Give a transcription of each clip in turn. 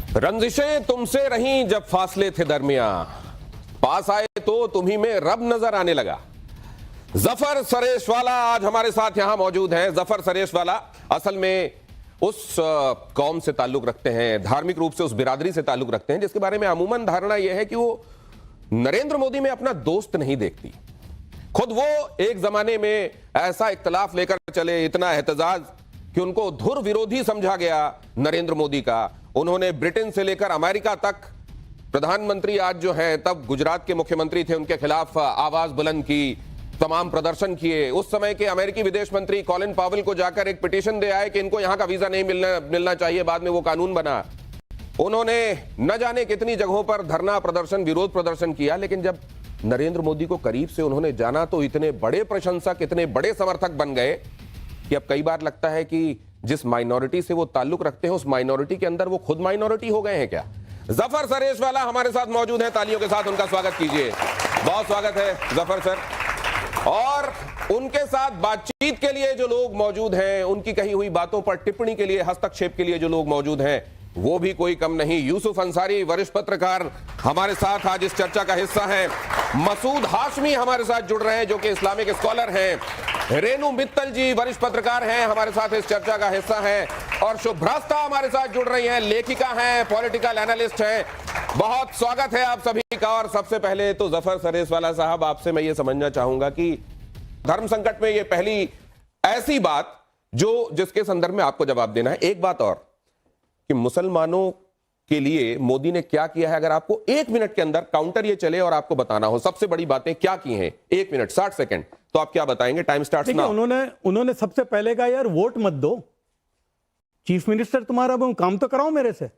रंजिशें तुमसे रहीं जब फासले थे दरमियां, पास आए तो तुम्ही में रब नजर आने लगा। जफर सरेशवाला आज हमारे साथ यहां मौजूद हैं। जफर सरेशवाला असल में उस कौम से ताल्लुक रखते हैं, धार्मिक रूप से उस बिरादरी से ताल्लुक रखते हैं जिसके बारे में अमूमन धारणा यह है कि वो नरेंद्र मोदी में अपना दोस्त नहीं देखती। खुद वो एक जमाने में ऐसा इख्तलाफ लेकर चले, इतना एहतजाज कि उनको धुर विरोधी समझा गया नरेंद्र मोदी का। उन्होंने ब्रिटेन से लेकर अमेरिका तक प्रधानमंत्री आज जो है, तब गुजरात के मुख्यमंत्री थे, उनके खिलाफ आवाज बुलंद की, तमाम प्रदर्शन किए। उस समय के अमेरिकी विदेश मंत्री कॉलिन पावेल को जाकर एक पिटीशन दे आए कि इनको यहां का वीजा नहीं मिलना चाहिए। बाद में वो कानून बना। उन्होंने न जाने कितनी जगहों पर धरना प्रदर्शन, विरोध प्रदर्शन किया। लेकिन जब नरेंद्र मोदी को करीब से उन्होंने जाना तो इतने बड़े प्रशंसक, इतने बड़े समर्थक बन गए कि अब कई बार लगता है कि जिस माइनॉरिटी से वो ताल्लुक रखते हैं उस माइनॉरिटी के अंदर वो खुद माइनॉरिटी हो गए हैं क्या। जफर सरेशवाला हमारे साथ मौजूद हैं, तालियों के साथ उनका स्वागत कीजिए। बहुत स्वागत है जफर सर। और उनके साथ बातचीत के लिए जो लोग मौजूद हैं, उनकी कही हुई बातों पर टिप्पणी के लिए, हस्तक्षेप के लिए जो लोग मौजूद हैं, वो भी कोई कम नहीं। यूसुफ अंसारी वरिष्ठ पत्रकार हमारे साथ आज इस चर्चा का हिस्सा हैं। मसूद हाशमी हमारे साथ जुड़ रहे हैं जो कि इस्लामिक स्कॉलर हैं। रेनू मित्तल जी वरिष्ठ पत्रकार हैं, हमारे साथ इस चर्चा का हिस्सा हैं। और शुभ्रास्ता हमारे साथ जुड़ रही हैं, लेखिका हैं, पॉलिटिकल एनालिस्ट हैं। बहुत स्वागत है आप सभी का। और सबसे पहले तो जफर सरेशवाला साहब, आपसे मैं ये समझना चाहूंगा कि धर्म संकट में ये पहली ऐसी बात जिसके संदर्भ में आपको जवाब देना है। एक बात और कि मुसलमानों के लिए मोदी ने क्या किया है, अगर आपको 1 मिनट के अंदर काउंटर ये चले और आपको बताना हो सबसे बड़ी बातें क्या की हैं, 1 मिनट 60 सेकंड, तो आप क्या बताएंगे? Time starts now. उन्होंने सबसे पहले कहा यार वोट मत दो, चीफ मिनिस्टर तुम्हारा, वो काम तो कराओ मेरे से।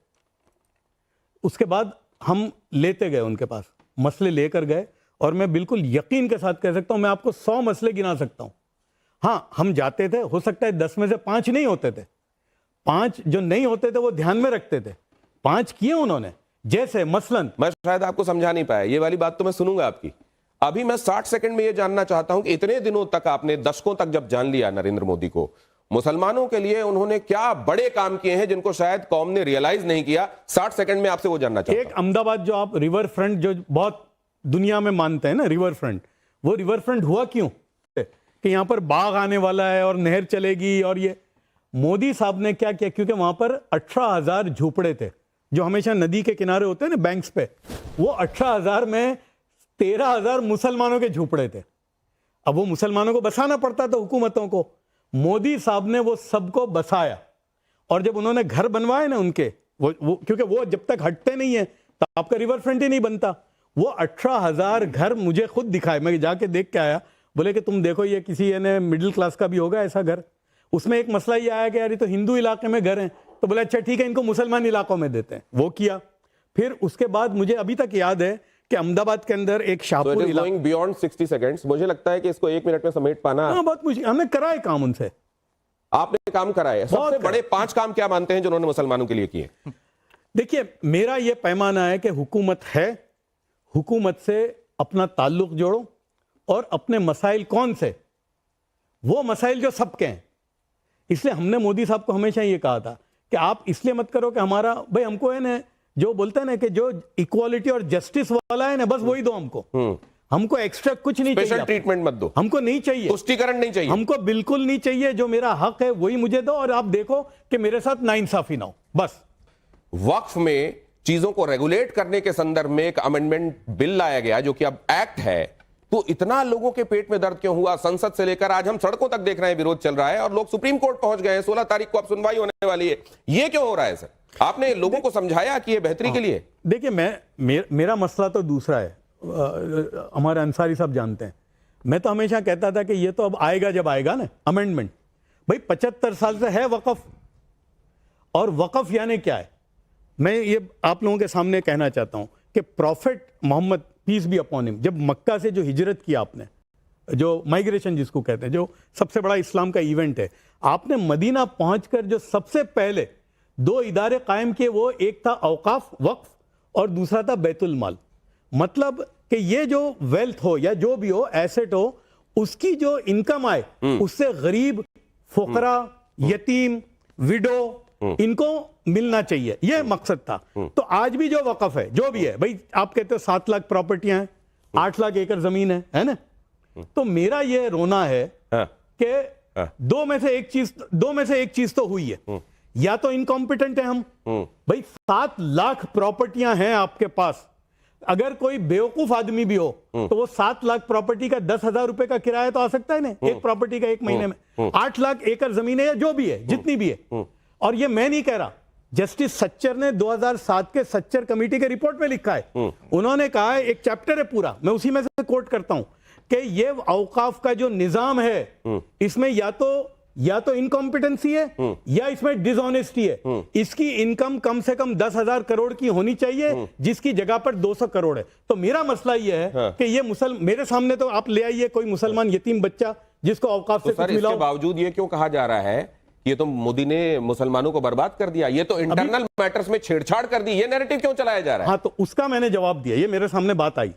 उसके बाद हम लेते गए उनके पास, मसले लेकर गए। और मैं बिल्कुल यकीन के साथ कह सकता हूं, मैं आपको 100 मसले गिना सकता हूं। हाँ, हम जाते थे, हो सकता है 10 में से 5 नहीं होते थे, 5 जो नहीं होते थे वो ध्यान में रखते थे, 5 किए उन्होंने। जैसे मसलन, मैं शायद आपको समझा नहीं पाया, ये वाली बात तो मैं सुनूंगा आपकी। अभी मैं 60 सेकंड में ये जानना चाहता हूं कि इतने दिनों तक आपने, दशकों तक जब जान लिया नरेंद्र मोदी को, मुसलमानों के लिए उन्होंने क्या बड़े काम किए हैं जिनको शायद कौम ने रियलाइज नहीं किया। 60 सेकंड में आपसे वो जानना चाहता हूं। एक अहमदाबाद जो आप रिवर फ्रंट जो बहुत दुनिया में मानते हैं ना, रिवर फ्रंट, वो रिवर फ्रंट हुआ क्यों कि यहां पर बाघ आने वाला है और नहर चलेगी। और ये मोदी साहब ने क्या किया, क्योंकि वहां पर 18,000 झोपड़े थे जो हमेशा नदी के किनारे होते हैं ना, बैंक्स पे, वो 18,000 में 13,000 मुसलमानों के झोपड़े थे। अब वो मुसलमानों को बसाना पड़ता था हुकूमतों को, मोदी साहब ने वो सबको बसाया। और जब उन्होंने घर बनवाए ना उनके, वो क्योंकि वो जब तक हटते नहीं है तो आपका रिवर फ्रंट ही नहीं बनता। वो 18,000 घर मुझे खुद दिखाए, मैं जाके देख के आया। बोले कि तुम देखो, ये किसी मिडिल क्लास का भी होगा ऐसा घर। उसमें एक मसला ये आया कि यार ये तो हिंदू इलाके में घर हैं, तो बोले अच्छा ठीक है, इनको मुसलमान इलाकों में देते हैं। वो किया। फिर उसके बाद मुझे अभी तक याद है कि अहमदाबाद के अंदर एक शाहपुर इलाका, बियॉन्ड 60 सेकंड्स, मुझे लगता है कि इसको 1 मिनट में समेट पाना बहुत मुश्किल। हमने कराए काम उनसे, आपने काम कराए। सबसे बड़े 5 काम क्या मानते हैं जो उन्होंने मुसलमानों के लिए किए? देखिए, मेरा यह पैमाना है कि हुकूमत है, हुकूमत से अपना ताल्लुक जोड़ो और अपने मसाइल कौन से, वो मसाइल जो सबके हैं। इसलिए हमने मोदी साहब को हमेशा ये कहा था कि आप इसलिए मत करो कि हमारा भाई, हमको है ना जो बोलते हैं ना कि जो इक्वालिटी और जस्टिस वाला है ना, बस वही दो हमको। हमको एक्स्ट्रा कुछ नहीं चाहिए, स्पेशल ट्रीटमेंट मत दो, हमको नहीं चाहिए, तुष्टीकरण नहीं चाहिए, हमको बिल्कुल नहीं चाहिए। जो मेरा हक है वही मुझे दो, और आप देखो कि मेरे साथ नाइंसाफी ना हो, बस। वक्फ में चीजों को रेगुलेट करने के संदर्भ में एक अमेंडमेंट बिल लाया गया जो कि अब एक्ट है, तो इतना लोगों के पेट में दर्द क्यों हुआ? संसद से लेकर आज हम सड़कों तक देख रहे हैं, विरोध चल रहा है और लोग सुप्रीम कोर्ट पहुंच गए हैं। 16 तारीख को अब सुनवाई होने वाली है। ये क्यों हो रहा है सर? आपने लोगों को समझाया कि ये बेहतरी के लिए? देखिए, मेरा मसला तो दूसरा है, हमारे अंसारी साहब जानते हैं। मैं तो हमेशा कहता था कि ये तो अब आएगा जब आएगा ना अमेंडमेंट। भाई 75 साल से है वक्फ, और वक्फ यानी क्या है, मैं ये आप लोगों के सामने कहना चाहता हूं कि prophet Muhammad, peace be upon him, जब मक्का से जो हिजरत किया आपने, जो माइग्रेशन जिसको कहते हैं, जो सबसे बड़ा इस्लाम का इवेंट है, आपने मदीना पहुंचकर जो सबसे पहले 2 इदारे कायम किए, वो एक था औकाफ वक्फ और दूसरा था बैतुल माल। मतलब कि ये जो वेल्थ हो या जो भी हो, एसेट हो, उसकी जो इनकम आए उससे गरीब, फुकरा, यतीम, विडो, इनको मिलना चाहिए, ये मकसद था। तो आज भी जो वक्फ है, जो भी है भाई, आप कहते हो 7 लाख प्रॉपर्टियां हैं, 8 लाख एकड़ जमीन है ना? तो मेरा ये रोना है कि दो में से एक चीज तो हुई है, या तो इनकॉम्पिटेंट है हम भाई। 7 लाख प्रॉपर्टियां हैं आपके पास, अगर कोई बेवकूफ आदमी भी हो तो वो 7 लाख प्रॉपर्टी का 10,000 रुपए का किराया तो आ सकता है ना एक प्रॉपर्टी का एक महीने में। 8 लाख एकड़ जमीन है या जो भी है, जितनी भी है। और ये मैं नहीं कह रहा, जस्टिस सच्चर ने 2007 के सच्चर कमेटी के रिपोर्ट में लिखा है। उन्होंने कहा है, एक चैप्टर है पूरा, मैं उसी में से कोट करता हूं कि ये औकाफ का जो निजाम है, इसमें या तो इनकॉम्पिटेंसी है या इसमें डिसऑनेस्टी है। इसकी इनकम कम से कम 10,000 करोड़ की होनी चाहिए, जिसकी जगह पर 200 करोड़ है। तो मेरा मसला यह है कि ये मेरे सामने तो आप ले आइए कोई मुसलमान यतीम बच्चा जिसको औकाफ से कुछ मिला हो। बावजूद ये क्यों कहा जा रहा है ये तो मोदी ने मुसलमानों को बर्बाद कर दिया, ये तो इंटरनल मैटर्स में छेड़छाड़ कर दी, ये नैरेटिव क्यों चलाया जा रहा है? हाँ, तो उसका मैंने जवाब दिया, ये मेरे सामने बात आई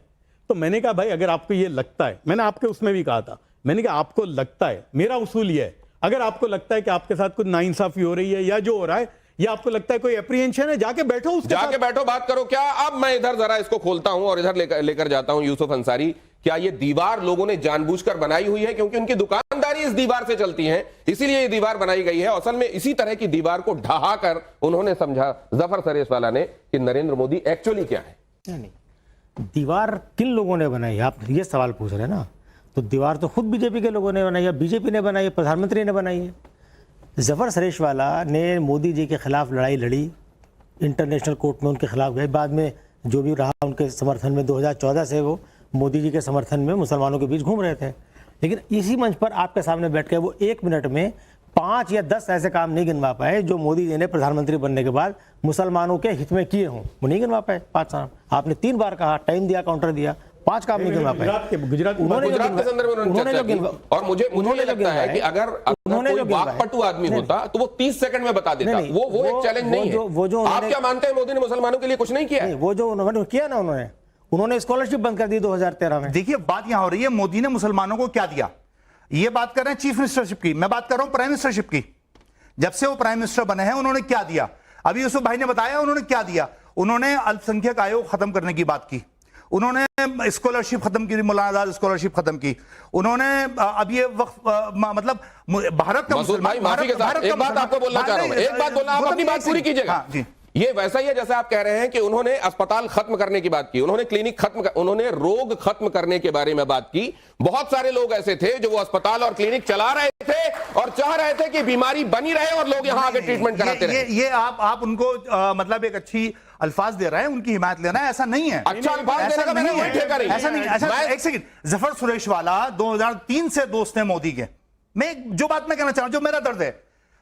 तो मैंने कहा भाई अगर आपको ये लगता है, मैंने आपके उसमें भी कहा था, मैंने कहा आपको लगता है, मेरा उसूल ये है, अगर आपको लगता है कि आपके साथ कुछ नाइंसाफी हो रही है या जो हो रहा है, या आपको लगता है कोई एप्रीहेंशन है, जाके बैठो, उसके जाके बैठो, बात करो। क्या अब मैं इधर जरा इसको खोलता हूं और इधर लेकर जाता हूं यूसुफ अंसारी, क्या ये दीवार लोगों ने जानबूझकर बनाई हुई है क्योंकि उनकी दुकानदारी इस दीवार से चलती है, इसीलिए ये दीवार बनाई गई है? असल में इसी तरह की दीवार को ढहा कर उन्होंने समझा जफर सरेशवाला ने कि नरेंद्र मोदी एक्चुअली क्या है। नहीं, दीवार किन लोगों ने बनाई, आप ये सवाल पूछ रहे हैं ना? तो दीवार तो खुद बीजेपी के लोगों ने बनाई है, बीजेपी ने बनाई है, प्रधानमंत्री ने बनाई है। जफर सरेशवाला ने मोदी जी के खिलाफ लड़ाई लड़ी, इंटरनेशनल कोर्ट में उनके खिलाफ गए, बाद में जो भी रहा उनके समर्थन में 2014 से वो मोदी जी के समर्थन में मुसलमानों के बीच घूम रहे थे। लेकिन इसी मंच पर आपके सामने बैठ के वो 1 मिनट में 5 या 10 ऐसे काम नहीं गिनवा पाए जो मोदी जी ने प्रधानमंत्री बनने के बाद मुसलमानों के हित में किए हों, वो नहीं गिनवा पाए। 5 साल आपने 3 बार कहा, टाइम दिया, काउंटर दिया, 5 काम नहीं गिनवा पाए। गुजरात के संदर्भ में उन्होंने चर्चा की, और मुझे ये लगता है कि अगर कोई वाकपटु आदमी होता तो वो 30 सेकंड में बता देता। वो एक चैलेंज नहीं है। आप क्या मानते हैं मोदी ने मुसलमानों के लिए कुछ नहीं किया? वो जो उन्होंने किया ना, उन्होंने स्कॉलरशिप बंद कर दी 2013 में। देखिए बात यहां हो रही है, मोदी ने मुसलमानों को क्या दिया। ये बात कर रहे हैं चीफ मिनिस्टरशिप की, मैं बात कर रहा हूं प्राइम मिनिस्टरशिप की। जब से वो प्राइम मिनिस्टर बने हैं उन्होंने क्या दिया? अभी यूसुफ भाई ने बताया उन्होंने क्या दिया। उन्होंने अल्पसंख्यक आयोग खत्म करने की बात की, उन्होंने स्कॉलरशिप खत्म की, मौलाना आजाद स्कॉलरशिप खत्म की, उन्होंने अब ये मतलब भारत का मुसलमान, माफी के साथ एक बात आपको बोलना चाह रहा हूं, एक बात बोलना, आप अपनी बात पूरी कीजिएगा। ये वैसा ही है जैसे आप कह रहे हैं कि उन्होंने अस्पताल खत्म करने की बात की, उन्होंने क्लिनिक उन्होंने रोग खत्म करने के बारे में बात की। बहुत सारे लोग ऐसे थे जो वो अस्पताल और क्लिनिक चला रहे थे और चाह रहे थे कि बीमारी बनी रहे और लोग यहां आगे ट्रीटमेंट कराते रहे। ये आप उनको मतलब एक अच्छी अल्फाज दे रहे हैं, उनकी हिमायत लेना है, ऐसा नहीं है। अच्छा अल्फाज देने का मैंने वही ठेका नहीं, ऐसा नहीं। अच्छा एक सेकंड, जफर सुरेशवाला 2003 से दोस्त हैं मोदी के। मैं जो बात मैं कहना चाह रहा हूं, जो मेरा दर्द है,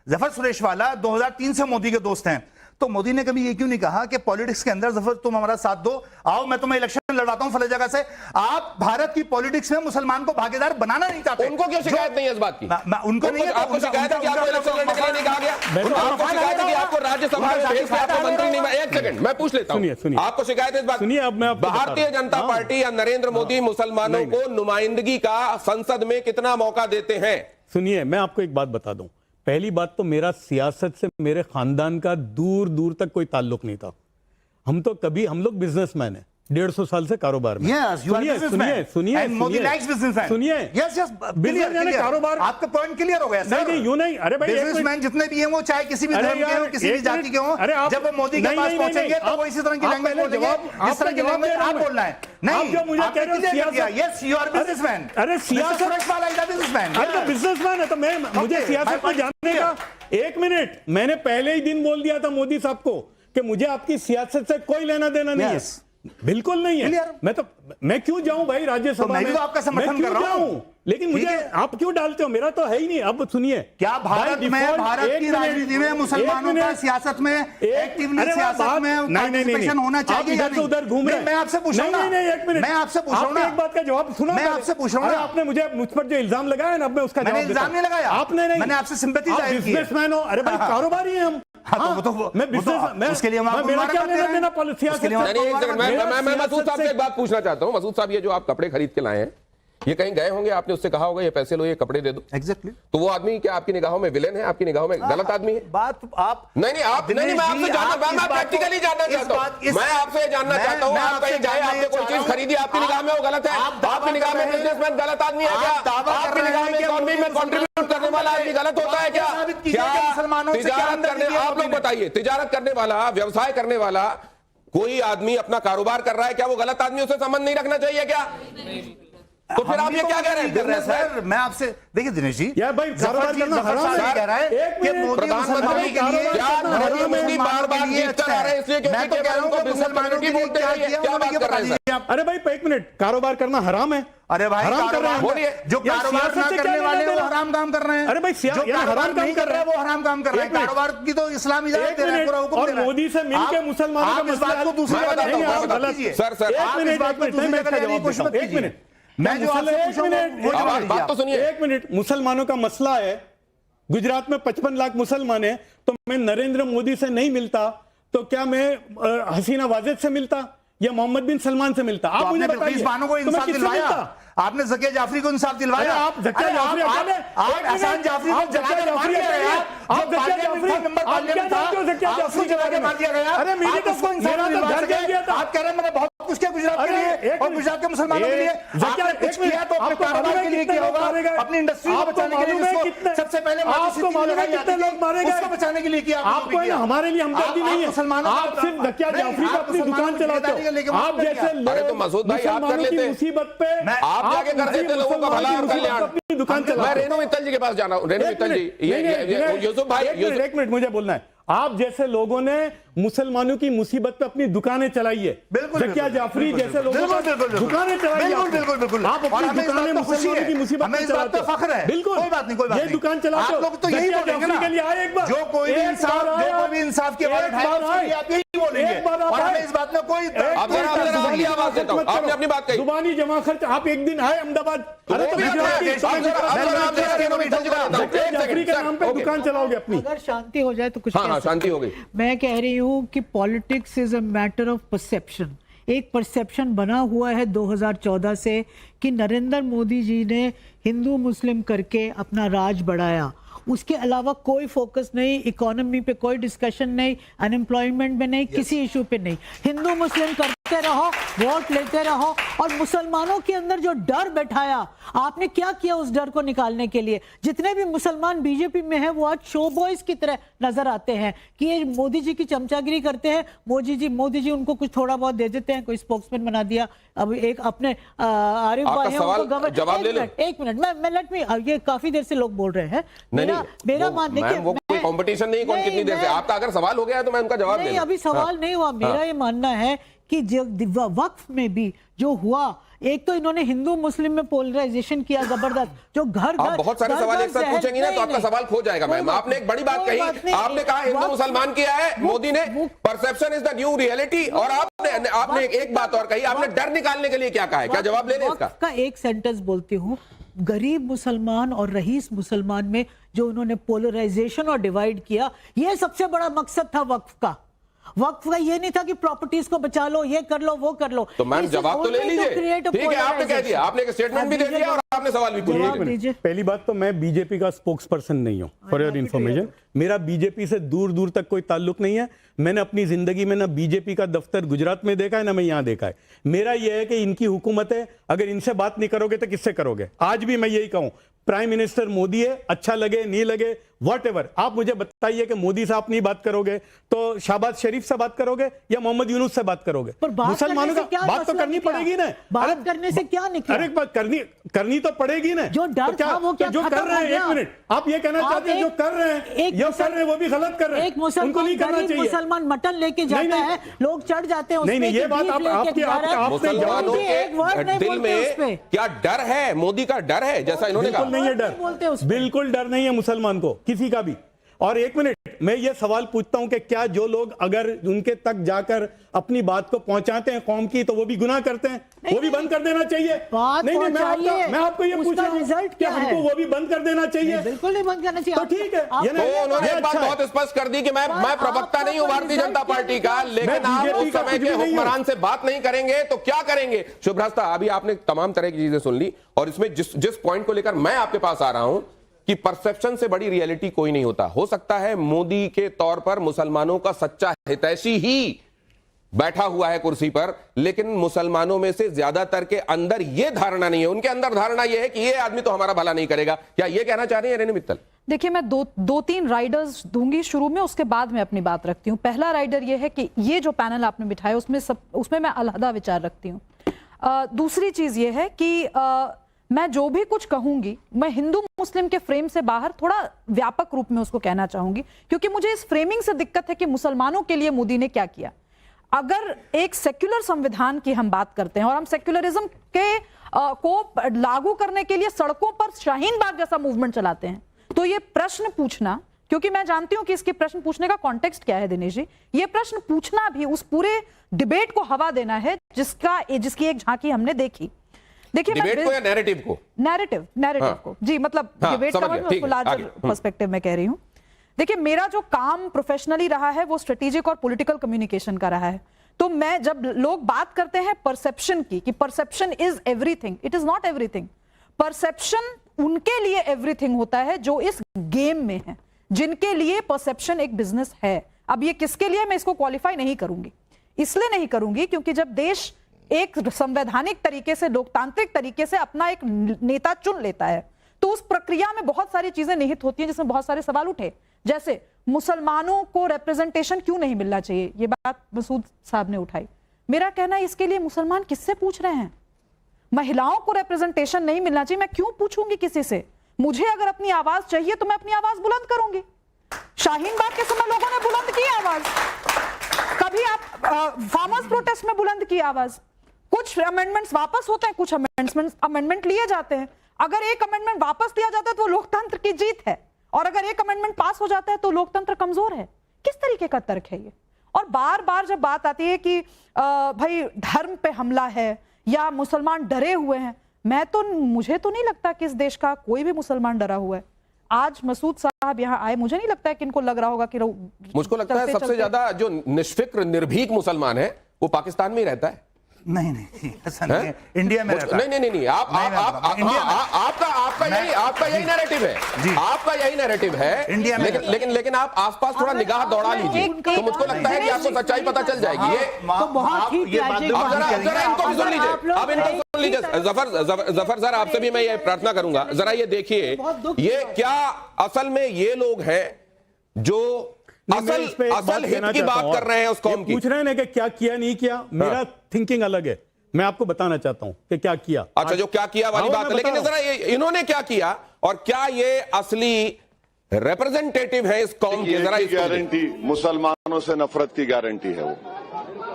जफर सुरेशवाला 2003 से मोदी के दोस्त हैं, तो मोदी ने कभी ये क्यों नहीं कहा कि पॉलिटिक्स के अंदर जफर तुम हमारा साथ दो, आओ मैं तुम्हें इलेक्शन लड़ाता हूं फले जगह से। आप भारत की पॉलिटिक्स में मुसलमान को भागीदार बनाना नहीं चाहते। उनको क्यों शिकायत नहीं है इस बात की? उनको नहीं है। आपको शिकायत है कि आपको इलेक्शन लड़ने के लिए नहीं कहा गया? आपको शिकायत है कि आपको राज्यसभा में भेज के आपको मंत्री नहीं? एक सेकंड मैं पूछ लेता हूं, आपको शिकायत है इस बात? सुनिए, अब मैं भारतीय जनता पार्टी या नरेंद्र मोदी मुसलमानों को नुमाइंदगी का संसद में कितना मौका देते हैं? सुनिए, मैं आपको एक बात बता दूं। पहली बात तो मेरा सियासत से मेरे खानदान का दूर दूर तक कोई ताल्लुक नहीं था। हम लोग बिजनेसमैन हैं, 150 साल से कारोबार में। सुनिए मोदी लाइक्स बिजनेसमैन। सुनिए, यस बिजनेसमैन कारोबार। आपका पॉइंट क्लियर हो गया सर। नहीं यूं नहीं, अरे भाई बिजनेसमैन जितने भी हैं वो चाहे किसी भी धर्म के हो, किसी भी जाति के हो, जब वो मोदी के पास पहुंचेंगे तो वो इसी तरह की लैंग्वेज बोलेंगे, जिस तरह की लैंग्वेज आप बोलना है। नहीं, जो मुझे कह रहे हो यस यू आर बिजनेसमैन। अरे सियासत वाला इज बिजनेसमैन। अरे तो बिजनेसमैन है तो मैं मुझे सियासत में जानने का 1 मिनट, मैंने पहले ही दिन बोल दिया था मोदी साहब को कि मुझे आपकी सियासत से कोई लेना देना नहीं है, बिल्कुल नहीं है। मैं क्यों जाऊं भाई राज्यसभा में? मैं तो आपका समर्थन कर रहा हूं, लेकिन मुझे आप क्यों डालते हो? मेरा तो है ही नहीं। अब सुनिए, क्या भारत की राजनीति में मुसलमानों का सियासत में एक्टिवली सियासत में पार्टिसिपेशन होना चाहिए या नहीं? उधर घूम रहे, मैं आपसे पूछ रहा हूं। नहीं, 1 मिनट, मैं आपसे पूछ रहा हूं। एक बात का जवाब सुनो। मैं आपसे पूछ रहा हूं। आपने मुझ पर जो इल्जाम लगाया ना, अब मैं उसका मैंने इल्जाम नहीं लगाया। आपने नहीं, मैंने आपसे सिंपैथी जाहिर की है। बिजनेसमैन हो, अरे भाई कारोबारी हैं हम। मैं बिजनेस, उसके लिए मेरा क्या लेना देना पॉलिसी? मैं मसूद साहब से एक बात पूछना चाहता हूं। मसूद साहब, ये जो आप कपड़े खरीद के लाए हैं, ये कहीं गए होंगे, आपने उससे कहा होगा ये पैसे लो, ये कपड़े दे दो। एग्जैक्टली। तो वो आदमी क्या आपकी निगाहों में विलेन है, आपकी निगाहों में गलत आदमी है? बात आप नहीं, आप नहीं, मैं आपसे जानना, मैं प्रैक्टिकली जानना चाहता हूं, मैं आपसे जानना चाहता हूं, आप कहीं गए, आपने कोई चीज खरीदी, आपकी निगाह में वो गलत है? आपकी निगाह में बिजनेसमैन गलत आदमी है क्या? आपकी निगाह में इकोनॉमी में कंट्रीब्यूट करने वाला आदमी गलत होता है क्या? तिजारत करने, आप लोग बताइए, तिजारत करने वाला, व्यवसाय करने वाला कोई आदमी अपना कारोबार कर रहा है क्या, वो गलत आदमी उससे संबंध नहीं रखना चाहिए क्या? तो फिर आप ये क्या कह रहे हैं सर? मैं आपसे देखिए दिनेश जी, यार भाई कारोबार करना हराम है, कह रहा है कि मोदी मुसलमानों के लिए क्या नरेंद्र मोदी बार-बार जीतकर आ रहे हैं इसलिए मैं तो कह रहा हूं कि मुसलमानों के लिए क्या किया, क्या बात कर रहे हैं? अरे भाई एक मिनट, कारोबार करना हराम है? अरे भाई हराम कर रहे हैं, बोलिए। जो कारोबार ना करने वाले वो हराम काम कर रहे हैं। अरे भाई जो कारोबार नहीं कर रहे हैं वो हराम काम कर रहे हैं। कारोबार की तो इस्लाम इजाजत दे रहा है, पूरा हुक्म दे रहा है। मोदी से मिलकर मुसलमानों का मसला को दूसरे सर एक मिनट, मैं जो आपसे पूछूंगा बात तो सुनिए। एक मिनट, मुसलमानों का मसला है, गुजरात में 55 लाख मुसलमान है, तो मैं नरेंद्र मोदी से नहीं मिलता तो क्या मैं हसीना वाजिद से मिलता या मोहम्मद बिन सलमान से मिलता? आप मुझे बताइए, मुसलमानों को इंसाफ दिलवाया? आपने जकिया जाफरी को इंसाफ दिलवाया? आप जकिया जाफरी आप एहसान जाफरी को जकिया जाफरी आप जकिया जाफरी नंबर पार्लियामेंट था, आपको जला के मार दिया गया। अरे मेरी तो मेरा तो घर गया गया था। आप कह रहे हैं मैंने बहुत कुछ किया गुजरात के लिए और गुजरात के मुसलमानों के लिए। आपने कुछ किया तो अपने कारोबार के लिए किया होगा, अपनी इंडस्ट्री को बचाने के लिए, जिसको सबसे पहले आपको मालूम है कितने लोग मारे गए, उसको बचाने के लिए किया। आपको हमारे लिए हमदर्दी नहीं है, मुसलमानों आप सिर्फ जकिया जाफरी को अपनी दुकान चलाते हो। आप जैसे अरे तो मसूद भाई आप कर लेते, मुसीबत पे आप जाके कर देते लोगों का भला और कल्याण। अपनी दुकान चलाते। मैं रेणु मित्तल जी के पास जाना हूं। रेणु मित्तल जी, ये यूसुफ भाई, एक मिनट मुझे बोलना है। आप जैसे लोगों ने मुसलमानों की मुसीबत पे अपनी दुकानें चलाई है, जकिया जाफरी जैसे लोगों ने दुकानें चलाई है, बिल्कुल आप अपनी दुकानें मुसलमानों की मुसीबत पे चलाते हो। फख्र है, बिल्कुल, कोई बात नहीं, कोई बात ये नहीं। दुकान चलाते हो, आप लोग तो यही बोलेंगे ना, के लिए आए एक बार, जो कोई भी इंसाफ के बारे में आप यही बोलेंगे और हमें इस बात में कोई अपनी आवाज देता हूं, आपने अपनी बात कही। जुबानी जमा खर्च, आप एक दिन आए अहमदाबाद, अरे तो जाफरी के नाम पे दुकान चलाओगे अपनी? अगर शांति हो जाए तो कुछ हाँ, शांति हो गई। मैं कह रही हूँ कि politics is a matter of perception. एक परसेप्शन बना हुआ है 2014 से कि नरेंद्र मोदी जी ने हिंदू मुस्लिम करके अपना राज बढ़ाया, उसके अलावा कोई फोकस नहीं, इकोनॉमी पे कोई डिस्कशन नहीं, अनएम्प्लॉयमेंट में नहीं, किसी इशू पे नहीं। हिंदू मुस्लिम करते रहो, वोट लेते रहो, और मुसलमानों के अंदर जो डर बैठाया, आपने क्या किया उस डर को निकालने के लिए? जितने भी मुसलमान बीजेपी में हैं वो आज शो बॉयज की तरह नजर आते हैं कि ये मोदी जी की चमचागिरी करते हैं। मोदी जी उनको कुछ थोड़ा बहुत दे देते हैं, कोई स्पोक्समैन बना दिया। अब एक अपने आरिफ भाई हैं, उनको गवर्नर, एक मिनट मैं लेट मी, ये काफी देर से लोग बोल रहे हैं। मेरा मानने के वो कोई कंपटीशन नहीं, कौन कितनी देर से, आपका अगर सवाल हो गया है तो मैं उनका जवाब नहीं, अभी सवाल नहीं हुआ। मेरा ये मानना है कि वक्फ में भी जो हुआ, एक तो इन्होंने हिंदू मुस्लिम में पोलराइजेशन किया जबरदस्त, जो घर आप बहुत सारे सवाल एक साथ पूछेंगे ना तो आपका सवाल खो जाएगा। मैम आपने एक बड़ी बात कही, आपने कहा हिंदू मुसलमान किया है मोदी ने, perception is the new reality, और आपने एक बात और कही, आपने डर निकालने के लिए क्या कहा है, क्या जवाब ले लें इसका? एक सेंटेंस बोलती हूँ, गरीब मुसलमान और रईस मुसलमान में जो उन्होंने पोलराइजेशन और डिवाइड किया, ये सबसे बड़ा मकसद था वक्फ का। वक्फ का ये नहीं था कि प्रॉपर्टीज को बचा लो, ये कर लो, वो कर लो। तो मैम जवाब तो ले लीजिए, ठीक है, आपने कह दिया, आपने एक स्टेटमेंट भी दे दिया और आपने सवाल भी पूछा। पहली बात तो मैं बीजेपी का स्पोक्स पर्सन नहीं हूं, फॉर योर इन्फॉर्मेशन। मेरा बीजेपी से दूर दूर तक कोई ताल्लुक नहीं है। मैंने अपनी जिंदगी में ना बीजेपी का दफ्तर गुजरात में देखा है, ना मैं यहां देखा है। मेरा यह है कि इनकी हुकूमत है, अगर इनसे बात नहीं करोगे तो किससे करोगे? आज भी मैं यही कहूं, प्राइम मिनिस्टर मोदी है, अच्छा लगे नहीं लगे व्हाटएवर, आप मुझे बताइए कि मोदी साहब नहीं बात करोगे तो शहबाज शरीफ से बात करोगे या मोहम्मद यूनुस से बात करोगे? मुसलमानों का बात तो करनी पड़ेगी ना, बात करने से क्या निकला? अरे बात करनी तो पड़ेगी ना। जो डर था वो क्या जो कर रहे हैं, एक मिनट, आप ये कहना चाहते हैं जो कर रहे हैं वो भी गलत कर रहे हैं, उनको नहीं करना चाहिए। मुसलमान मटन लेके जाता है, लोग चढ़ जाते हैं, नहीं ये बात मुसलमानों के दिल में क्या डर है? मोदी का डर है जैसा इन्होंने कहा? नहीं है डर, बिल्कुल डर नहीं है मुसलमान को किसी का भी। और एक मिनट, मैं ये सवाल पूछता हूं कि क्या जो लोग अगर उनके तक जाकर अपनी बात को पहुंचाते हैं कौम की, तो वो भी गुनाह करते हैं? वो भी बंद कर देना चाहिए? बात नहीं, पहुंचाइए, मैं आपको ये पूछ रहा हूं रिजल्ट कि क्या हमको है? वो भी बंद कर देना चाहिए? बिल्कुल नहीं बंद करना चाहिए। तो ठीक है, आप- ये तो नहीं, उन्होंने ये एक बात अच्छा है। बहुत स्पष्ट कर दी कि मैं प्रवक्ता नहीं हूं भारतीय जनता पार्टी का, लेकिन मैं आप बीजेपी उस का समय कुछ के भी नहीं हूं। हुक्मरान से बात नहीं करेंगे तो क्या करेंगे? शुभ्रस्ता, अभी आपने तमाम तरह की चीजें सुन ली और इसमें जिस पॉइंट को लेकर मैं आपके पास आ रहा हूं कि परसेप्शन से बड़ी रियलिटी कोई नहीं होता। हो सकता है मोदी के तौर पर मुसलमानों का सच्चा हितैषी ही बैठा हुआ है कुर्सी पर, लेकिन मुसलमानों में से ज्यादातर के अंदर यह धारणा नहीं है। उनके अंदर धारणा यह है कि यह आदमी तो हमारा भला नहीं करेगा। क्या यह कहना चाह रहे हैं रेणु मित्तल? देखिए, मैं दो तीन राइडर्स दूंगी शुरू में, उसके बाद में अपनी बात रखती हूँ। पहला राइडर यह है कि ये जो पैनल आपने बिठाया उसमें मैं अलहदा विचार रखती हूँ। दूसरी चीज ये है कि मैं जो भी कुछ कहूंगी मैं हिंदू मुस्लिम के फ्रेम से बाहर थोड़ा व्यापक रूप में उसको कहना चाहूंगी, क्योंकि मुझे इस फ्रेमिंग से दिक्कत है कि मुसलमानों के लिए मोदी ने क्या किया। अगर एक सेक्युलर संविधान की हम बात करते हैं और हम सेक्युलरिज्म को लागू करने के लिए सड़कों पर शाहीन बाग जैसा मूवमेंट चलाते हैं, तो ये प्रश्न पूछना, क्योंकि मैं जानती हूं कि इसके प्रश्न पूछने का कॉन्टेक्स्ट क्या है दिनेश जी, ये प्रश्न पूछना भी उस पूरे डिबेट को हवा देना है जिसकी एक झांकी हमने देखी। देखिए, डिबेट को या नैरेटिव को? नैरेटिव हाँ। को जी, मतलब हाँ, डिबेट समझ का गया, मैं ठीक उसको है, लार्जर आगे। पर्सपेक्टिव में कह रही हूं। देखिए, मेरा जो काम प्रोफेशनली रहा है वो स्ट्रेटेजिक और पॉलिटिकल कम्युनिकेशन का रहा है। तो मैं जब लोग बात करते हैं परसेप्शन की कि perception is everything, it is not everything. Perception उनके लिए एवरीथिंग होता है जो इस गेम में है, जिनके लिए परसेप्शन एक बिजनेस है। अब ये किसके लिए, मैं इसको क्वालिफाई नहीं करूंगी। इसलिए नहीं करूंगी क्योंकि जब देश एक संवैधानिक तरीके से, लोकतांत्रिक तरीके से अपना एक नेता चुन लेता है, तो उस प्रक्रिया में बहुत सारी चीजें निहित होती हैं जिसमें बहुत सारे सवाल उठे, जैसे मुसलमानों को रिप्रेजेंटेशन क्यों नहीं मिलना चाहिए, ये बात मसूद साहब ने उठाई। मेरा कहना है इसके लिए मुसलमान किससे पूछ रहे हैं? महिलाओं को रिप्रेजेंटेशन नहीं मिलना चाहिए, मैं क्यों पूछूंगी किसी से? मुझे अगर अपनी आवाज चाहिए तो मैं अपनी आवाज बुलंद करूंगी। शाहीन बाग के समय लोगों ने बुलंद की आवाज, कभी आप फार्मर्स प्रोटेस्ट में बुलंद की आवाज। कुछ अमेंडमेंट्स वापस होते हैं, कुछ अमेंडमेंट लिए जाते हैं। अगर एक अमेंडमेंट वापस लिया जाता है तो वो लोकतंत्र की जीत है, और अगर एक अमेंडमेंट पास हो जाता है तो लोकतंत्र कमजोर है। किस तरीके का तर्क है ये? और बार बार जब बात आती है कि भाई धर्म पे हमला है या मुसलमान डरे हुए हैं, मुझे तो नहीं लगता कि इस देश का कोई भी मुसलमान डरा हुआ है। आज मसूद साहब यहाँ आए, मुझे नहीं लगता है कि इनको लग रहा होगा कि मुझको लगता है सबसे ज्यादा जो निष्फिक्र निर्भीक मुसलमान है वो पाकिस्तान में ही रहता है। नहीं, ऐसा नहीं है। इंडिया में रहता है। नहीं, आपका यही नैरेटिव है, आपका यही नैरेटिव है। इंडिया में लेकिन आप आसपास थोड़ा निगाह दौड़ा लीजिए तो मुझको लगता है कि आपको सच्चाई पता चल जाएगी। ये तो बहुत ही tragic अब बात जरा इनको भी सुन लीजिए, अब इनको सुन लीजिए। जफर सर, आपसे भी मैं ये प्रार्थना करूंगा, जरा ये देखिए, ये क्या असल में ये लोग हैं जो असल हित की बात कर रहे हैं उस कौम की। पूछ रहे हैं ना कि क्या किया नहीं किया, मेरा थिंकिंग अलग है। मैं आपको बताना चाहता हूं कि क्या किया। अच्छा, जो क्या किया वाली बात है, लेकिन जरा इन्होंने क्या किया और क्या ये असली रिप्रेजेंटेटिव है इस कौम की? जरा गारंटी मुसलमानों से नफरत की गारंटी है।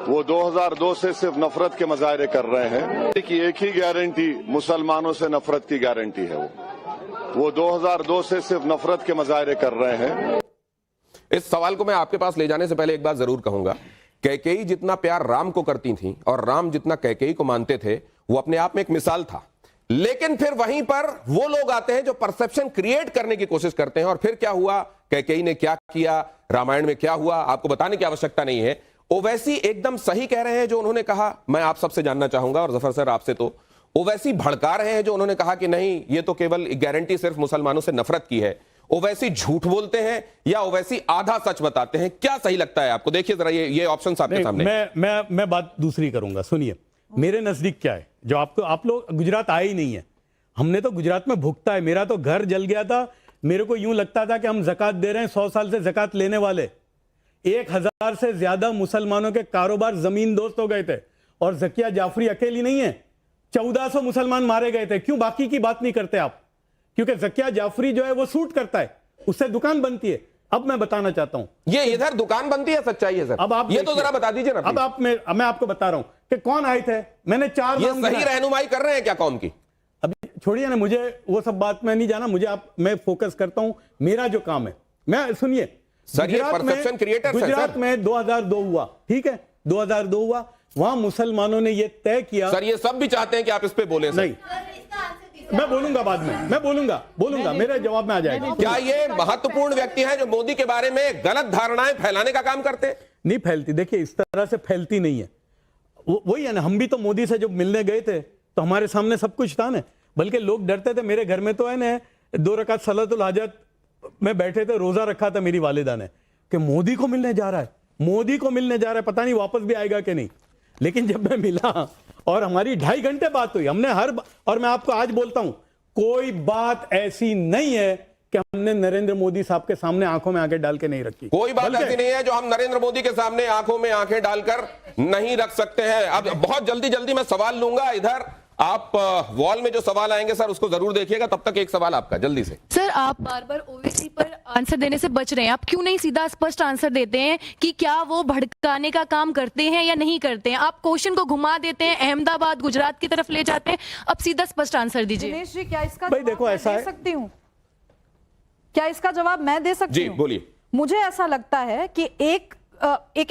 वो 2002 से सिर्फ नफरत के मजाहरे कर रहे हैं। एक ही गारंटी मुसलमानों से नफरत की गारंटी है। वो 2002 से सिर्फ नफरत के मजाहरे कर रहे हैं। इस सवाल को मैं आपके पास ले जाने से पहले एक बात जरूर कहूंगा, कैकेयी जितना प्यार राम को करती थी और राम जितना कैकेयी को मानते थे, वो अपने आप में एक मिसाल था। लेकिन फिर वहीं पर वो लोग आते हैं जो परसेप्शन क्रिएट करने की कोशिश करते हैं। और फिर क्या हुआ, कैकेयी ने क्या किया, रामायण में क्या हुआ, आपको बताने की आवश्यकता नहीं है। ओवैसी एकदम सही कह रहे हैं जो उन्होंने कहा, मैं आप सबसे जानना चाहूंगा, और जफर सर आपसे, तो ओवैसी भड़का रहे हैं जो उन्होंने कहा कि नहीं, ये तो केवल गारंटी सिर्फ मुसलमानों से नफरत की है। ओवैसी झूठ बोलते हैं या ओवैसी आधा सच बताते हैं? क्या सही लगता है आपको? देखिए जरा ये ऑप्शन आपके सामने। मैं बात दूसरी करूंगा, सुनिए। मेरे नजदीक क्या है, जो आप लोग गुजरात आए ही नहीं है, हमने तो गुजरात में भुगता है। मेरा तो घर जल गया था, मेरे को यूं लगता था कि हम जकात दे रहे हैं, 100 साल से जकात लेने वाले। 1000 से ज्यादा मुसलमानों के कारोबार जमीन दोस्त हो गए थे, और जकिया जाफरी अकेली नहीं है, 1400 मुसलमान मारे गए थे। क्यों बाकी की बात नहीं करते आप? क्योंकि जकिया जाफरी जो है वो सूट करता है, उससे दुकान बनती है। अब मैं बताना चाहता हूं, ये इधर दुकान बनती है, सच्चाई है सर। अब आप ये तो जरा बता दीजिए ना। अब मैं आपको बता रहा हूं कि कौन आए थे। मैंने 4 ये सही रहनुमाई कर रहे हैं क्या कौम की? अभी छोड़िए ना, मुझे वो सब बात में नहीं जाना। मैं फोकस करता हूं, मेरा जो काम है मैं सुनिए, सर, ये गुजरात में- perception creators हैं, गुजरात सर। में 2002 हुआ, ठीक है, 2002 हुआ, वहां मुसलमानों ने यह तय किया। सर, ये सब भी चाहते हैं कि आप इस पे बोले। नहीं, मैं बोलूंगा बाद में, मैं बोलूंगा मेरे जवाब में आ जाएगा। क्या ये महत्वपूर्ण व्यक्ति हैं जो मोदी के बारे में गलत धारणाएं फैलाने का काम करते हैं? नहीं फैलती, देखिए इस तरह से फैलती नहीं है। वही है ना, हम भी तो मोदी से जब मिलने गए थे तो हमारे सामने सब कुछ था ना, बल्कि लोग डरते थे। मेरे घर में तो है ना 2 रकात सलातुल हाजत में बैठे थे, रोजा रखा था मेरी वालिदा ने कि मोदी को मिलने जा रहा है, मोदी को मिलने जा रहा है, पता नहीं वापस भी आएगा कि नहीं। लेकिन जब मैं मिला और हमारी 2.5 घंटे बात हुई, हमने और मैं आपको आज बोलता हूं, कोई बात ऐसी नहीं है कि हमने नरेंद्र मोदी साहब के सामने आंखों में आंखें डाल के नहीं रखी। कोई बात बल्कि- ऐसी नहीं है जो हम नरेंद्र मोदी के सामने आंखों में आंखें डालकर नहीं रख सकते हैं। अब बहुत जल्दी मैं सवाल लूंगा। इधर आप वॉल में जो सवाल आएंगे सर उसको जरूर देखिएगा। तब तक एक सवाल आपका जल्दी से। सर, आप बार बार ओवैसी पर आंसर देने से बच रहे हैं, आप क्यों नहीं सीधा स्पष्ट आंसर देते हैं कि क्या वो भड़काने का काम करते हैं या नहीं करते हैं? आप क्वेश्चन को घुमा देते हैं, अहमदाबाद गुजरात की तरफ ले जाते हैं। अब सीधा स्पष्ट आंसर दीजिए। दिनेश जी, क्या इसका भाई जवाब देखो, मैं ऐसा दे है- सकती हूँ? क्या इसका जवाब मैं दे सकती जी हूँ? बोलिए। मुझे ऐसा लगता है कि एक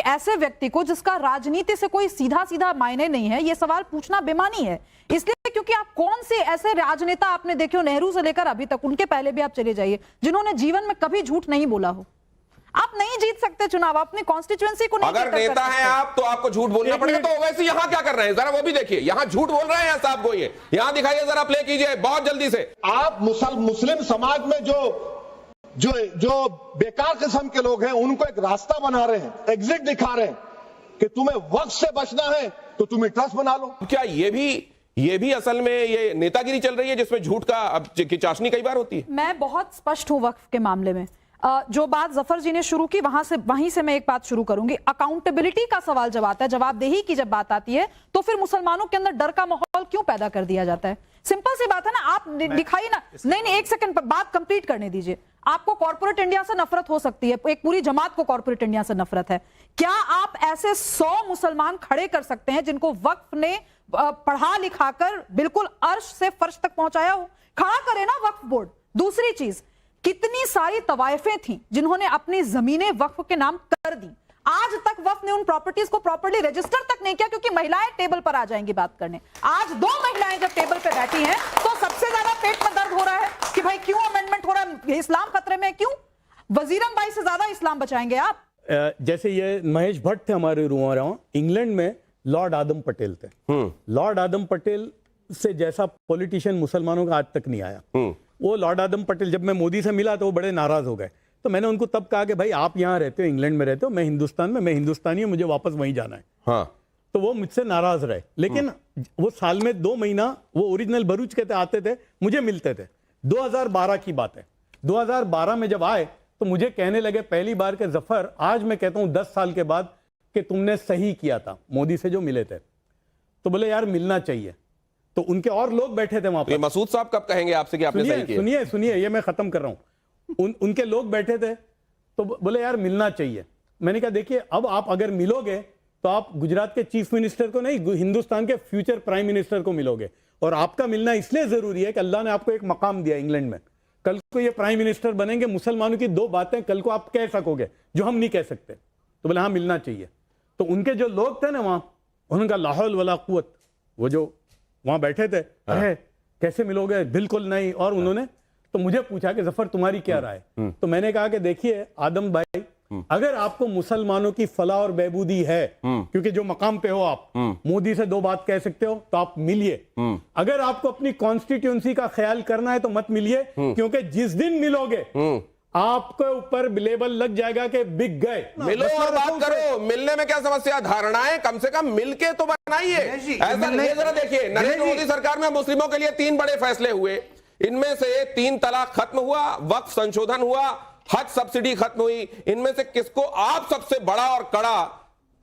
ऐसे व्यक्ति को जिसका राजनीति से कोई सीधा सीधा मायने नहीं है, यह सवाल पूछना बेमानी है। इसलिए क्योंकि आप कौन से ऐसे राजनेता आपने देखे हो, नेहरू से लेकर अभी तक, उनके पहले भी आप चले जाइए, जिन्होंने जीवन में कभी झूठ नहीं बोला हो। आप नहीं जीत सकते चुनाव, अपनी कॉन्स्टिट्यूएंसी को नहीं अगर बेहतर कर नेता सकते। हैं आप तो आपको झूठ बोलना पड़ेगा। तो वैसे यहां क्या कर रहे हैं, जरा वो भी देखिए। यहां झूठ बोल रहे हैं साहब को, ये यहां दिखाइए जरा, प्ले कीजिए बहुत जल्दी से। आप मुस्लिम समाज में जो बेकार किस्म के लोग हैं उनको एक रास्ता बना रहे हैं, एग्जिट दिखा रहे हैं कि तुम्हें वक्त से बचना है तो तुम्हें ट्रस्ट बना लो। क्या ये भी असल में ये नेतागिरी चल रही है जिसमें झूठ की चाशनी कई बार होती है? मैं बहुत स्पष्ट हूं वक्फ के मामले में। जो बात जफर जी ने शुरू की वहीं से मैं एक बात शुरू करूंगी। अकाउंटेबिलिटी का सवाल जब आता है, जवाबदेही की जब बात आती है, तो फिर मुसलमानों के अंदर डर का माहौल क्यों पैदा कर दिया जाता है? सिंपल सी बात है ना, आप दिखाइए ना। नहीं, एक सेकंड, बात कंप्लीट करने दीजिए। आपको कॉर्पोरेट इंडिया से नफरत हो सकती है, एक पूरी जमात को कॉर्पोरेट इंडिया से नफरत है। क्या आप ऐसे 100 मुसलमान खड़े कर सकते हैं जिनको वक्फ ने पढ़ा लिखाकर बिल्कुल अर्श से फर्श तक पहुंचाया हो? खड़ा करे ना वक्फ बोर्ड। दूसरी चीज, कितनी सारी तवायफें थी जिन्होंने अपनी जमीनें वक्फ के नाम कर दी, आज तक वक्फ ने उन प्रॉपर्टीज को प्रॉपर्ली रजिस्टर तक नहीं किया, क्योंकि महिलाएं टेबल पर आ जाएंगी बात करने। आज 2 महिलाएं जब टेबल पर बैठी हैं तो सबसे ज्यादा पेट में दर्द हो रहा है कि भाई क्यों अमेंडमेंट हो रहा है, इस्लाम खतरे में है, क्यों? वजीरम बाई से ज्यादा इस्लाम बचाएंगे आप? जैसे ये महेश भट्ट थे हमारे रूहां, इंग्लैंड में लॉर्ड आदम पटेल थे। लॉर्ड आदम पटेल से जैसा पॉलिटिशियन मुसलमानों का आज तक नहीं आया। वो लॉर्ड आदम पटेल, जब मैं मोदी से मिला तो वो बड़े नाराज हो गए। तो मैंने उनको तब कहा कि भाई आप यहाँ रहते हो, इंग्लैंड में रहते हो, मैं हिंदुस्तान में, मैं हिंदुस्तानी हूँ, मुझे वापस वहीं जाना है। हाँ। तो वो मुझसे नाराज रहे। लेकिन वो साल में 2 महीना वो ओरिजिनल भरूच के आते थे, मुझे मिलते थे। 2012 की बात है। 2012 में जब आए तो मुझे कहने लगे पहली बार के जफर, आज मैं कहता हूं 10 साल के बाद, कि तुमने सही किया था मोदी से जो मिले थे। तो बोले यार मिलना चाहिए। तो उनके और लोग बैठे थे वहां तो ये पर। मसूद साहब कब कहेंगे आपसे कि आपने सही किया? सुनिए, ये मैं खत्म कर रहा हूं। उनके लोग बैठे थे तो बोले यार मिलना चाहिए। मैंने कहा देखिए, अब आप अगर मिलोगे तो आप गुजरात के चीफ मिनिस्टर को नहीं, हिंदुस्तान के फ्यूचर प्राइम मिनिस्टर को मिलोगे। और आपका मिलना इसलिए जरूरी है कि अल्लाह ने आपको एक मकाम दिया इंग्लैंड में। कल को ये प्राइम मिनिस्टर बनेंगे, मुसलमानों की 2 बातें कल को आप कह सकोगे जो हम नहीं कह सकते। तो बोले हाँ मिलना चाहिए। तो उनके जो लोग थे ना वहां, उनका लाहौल वला कुव्वत, वो जो वहां बैठे थे, अरे कैसे मिलोगे, बिल्कुल नहीं। और उन्होंने तो मुझे पूछा कि जफर तुम्हारी क्या राय? तो मैंने कहा कि देखिए आदम भाई, अगर आपको मुसलमानों की फलाह और बहबूदी है, क्योंकि जो मकाम पे हो आप, मोदी से 2 बात कह सकते हो, तो आप मिलिए। अगर आपको अपनी कॉन्स्टिट्यूंसी का ख्याल करना है तो मत मिलिए, क्योंकि जिस दिन मिलोगे आपके ऊपर लेबल लग जाएगा कि बिक गए। मिलो और बात करो। मिलने में क्या समस्या? धारणाएं कम से कम मिलके तो बनाइए। ऐसा ये जरा देखिए, नरेंद्र मोदी सरकार में मुस्लिमों के लिए 3 बड़े फैसले हुए। इनमें से 3 तलाक खत्म हुआ, वक्फ संशोधन हुआ, हज सब्सिडी खत्म हुई। इनमें से किसको आप सबसे बड़ा और कड़ा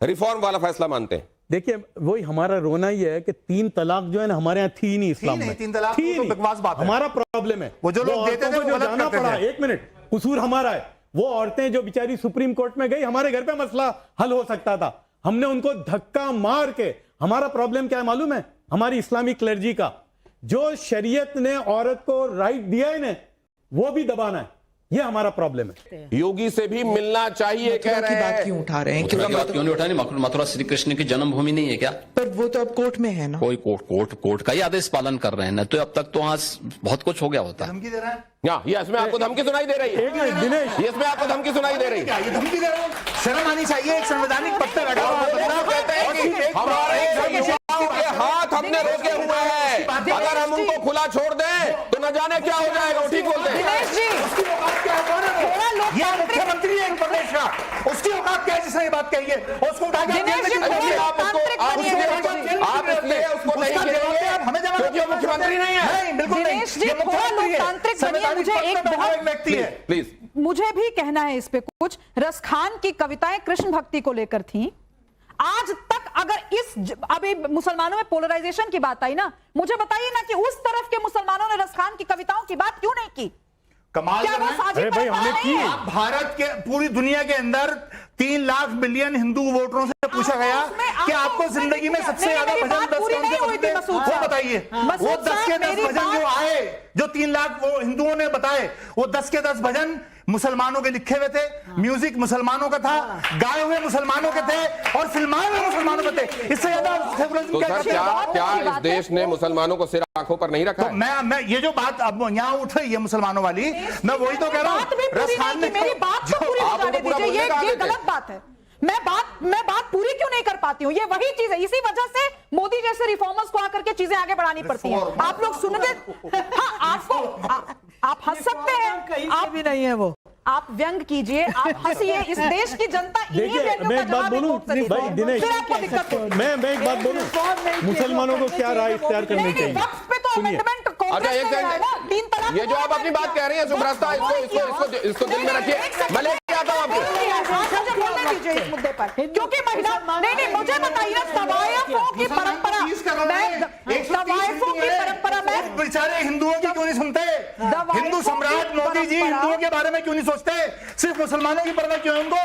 रिफॉर्म वाला फैसला मानते हैं? देखिए वही हमारा रोना ही है कि 3 तलाक जो है ना हमारे यहाँ थी नहीं इस्लाम में। 3 तलाक थी तो नहीं। बकवास बात है। हमारा प्रॉब्लम है वो जो लोग देते थे औरतों को वो जो गलत जाना करते पड़ा, थे। 1 मिनट, कसूर हमारा है। वो औरतें जो बेचारी सुप्रीम कोर्ट में गई, हमारे घर पे मसला हल हो सकता था, हमने उनको धक्का मार के। हमारा प्रॉब्लम क्या है मालूम है? हमारी इस्लामिक क्लर्जी का, जो शरीयत ने औरत को राइट दिया है ना, वो भी दबाना है। ये हमारा प्रॉब्लम है। योगी से भी मिलना चाहिए कह रहे हैं। क्यों उठा रहे हैं? मथुरा की बात क्यों नहीं उठानी? मथुरा श्री कृष्ण की जन्मभूमि नहीं है क्या? पर वो तो अब कोर्ट में है ना। कोई कोर्ट का ही आदेश पालन कर रहे हैं ना, तो अब तक तो वहां बहुत कुछ हो गया होता है। धमकी दे रहा है। ये इसमें आपको धमकी सुनाई दे रही है? एक मिनट दिनेश, ये इसमें आपको धमकी सुनाई दे रही है? क्या ये धमकी दे रहा हूँ? शर्म आनी चाहिए, एक संवैधानिक पद पे बैठा हुआ बंदा कहते हैं कि हमारे युवाओं के हाथ हमने रोके हुए हैं, अगर हम उनको खुला छोड़ दें तो न जाने क्या हो जाएगा। वो ठीक बोलते हैं। दिनेश जी, उसकी औकात क्या है? ये मुख्यमंत्री है एक प्रदेश का, उसकी औकात क्या है जिसने ये बात कही है? उसको उठा के दिनेश जी, आप इसलिए उसको नहीं कहेंगे हमें जवाब क्योंकि वो मुख्यमंत्री नहीं है। नहीं, बिल्कुल नहीं। दिनेश जी, ये थोड़ा मुख्यमंत्री है, लोकतांत्रिक बनिए। संवैधानिक मुझे पद पे एक बैठा हुआ बहुत एक व्यक्ति है। प्लीज मुझे भी कहना है इस पे कुछ। रसखान की कविताएं कृष्ण भक्ति को लेकर थी। आज तक अगर अभी मुसलमानों में पोलराइजेशन की बात आई ना, मुझे बताइए ना कि उस तरफ के मुसलमानों ने रसखान की कविताओं की बात क्यों नहीं की? कमाल क्या कर वो रहे हैं? साझी अरे भाई, परंपरा हमने नहीं की। है? आप भारत के पूरी दुनिया के अंदर 3 लाख बिलियन हिंदू वोटरों से पूछा गया कि आपको जिंदगी में सबसे ज्यादा भजन 10 कौन से पसंद है? वो बताइए। वो 10 के 10 भजन जो आए, जो 3 लाख वो हिंदुओं ने बताए, वो 10 के 10 भजन मुसलमानों के लिखे हुए थे, म्यूजिक मुसलमानों का था, गाए हुए मुसलमानों के थे और फिल्माए हुए मुसलमानों के थे। इससे ज्यादा सेकुलरिज्म तो क्या सर चाहिए? क्या इस देश ने मुसलमानों को सिर आंखों पर नहीं रखा तो है? मैं ये जो बात अब यहाँ उठ रही है मुसलमानों वाली, मैं वही तो कह रहा बात भी पूरी नहीं की। मेरी बात तो पूरी हो आप जाने उनको पूरा दीजिए। बोलने का ये आदेश है। गलत बात है। मैं बात पूरी क्यों नहीं कर पाती हूँ? ये वही चीज है। इसी वजह से मोदी जैसे रिफॉर्मर्स को आकर के चीजें आगे बढ़ानी पड़ती हैं। आप लोग सुन के आप हंस सकते हैं, आप भी नहीं है वो। आप व्यंग कीजिए, आप हंसिए। इस देश की जनता इन्हीं देखिए, व्यंग्यों मैं का एक बात जवाब बोलूं, वोट से देती भाई है। दिनेश, फिर आपको दिक्कत होगी। मैं एक बात बोलूं, मुसलमानों को क्या राय इख्तियार करनी नहीं, चाहिए? वक्फ पे तो सुनिए। अमेंडमेंट अच्छा कांग्रेस एक ने लाया ना, 3 तलाक सेकंड, ये जो आप अपनी बात कह रही हैं सुब्रता, इसको दिल में रखिए। मैं लेके आता हूं आपको। मुझे बोलने दीजिए इस मुद्दे पर, क्योंकि महिला नहीं, मुझे बताइए तवायफों की परंपरा, तवायफों की परंपरा में बेचारे हिंदुओं की क्यों नहीं सुनते? हिंदू सम्राट मोदी जी हिंदुओं के बारे में क्यों नहीं सोचते? सिर्फ मुसलमानों की परवाह क्यों है उनको?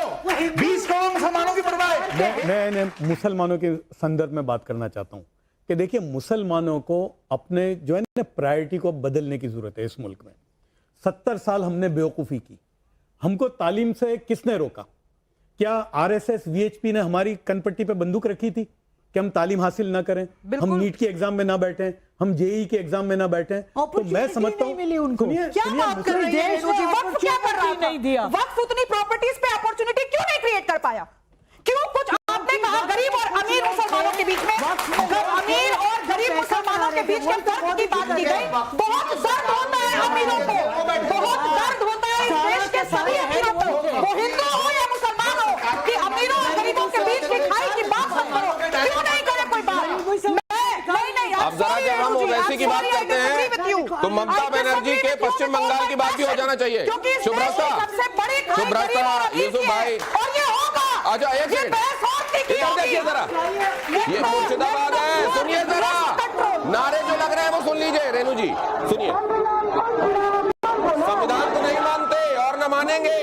20 करोड़ मुसलमानों की परवाह है। मैं मुसलमानों के संदर्भ में बात करना चाहता हूं कि देखिए, मुसलमानों को अपने जो है ना प्रायोरिटी को बदलने की जरूरत है। इस मुल्क में 70 साल हमने बेवकूफ़ी की। हमको तालीम से किसने रोका? क्या आरएसएस वीएचपी ने हमारी कनपट्टी पे बंदूक रखी थी कि हम तालीम हासिल ना करें, हम नीट के एग्जाम में ना बैठें, हम जेई के एग्जाम में ना बैठें? तो मैं समझता हूं, सुनिए, क्या बात कर रही है? वक्फ क्या कर रहा नहीं दिया। वक्फ उतनी प्रॉपर्टीज पे अपॉर्चुनिटी क्यों नहीं क्रिएट कर पाया? क्यों? कुछ आपने कहा गरीब और अमीर मुसलमानों के बीच में, अमीर और गरीब मुसलमानों के बीच के फर्क की बात की गई। बहुत दर्द होता है अमीरों को, बहुत दर्द होता है इस देश के सभी अमीरों को, वो हिंदू हो या मुसलमान हो, कि अमीरों और गरीबों के बीच की खाई की बात मत करो। क्यों नहीं करे कोई बात? नहीं, अब जरा जब हम ओवैसी की बात करते हैं तो ममता बनर्जी के पश्चिम बंगाल की बात भी हो जाना चाहिए। शुभ्रता, यूसुफ भाई, और ये होगा। अच्छा एक सेकंड, इधर देखिए जरा, ये मुर्शिदाबाद है। सुनिए जरा, नारे जो लग रहे हैं वो सुन लीजिए। रेणु जी सुनिए, संविधान को नहीं मानते और न मानेंगे,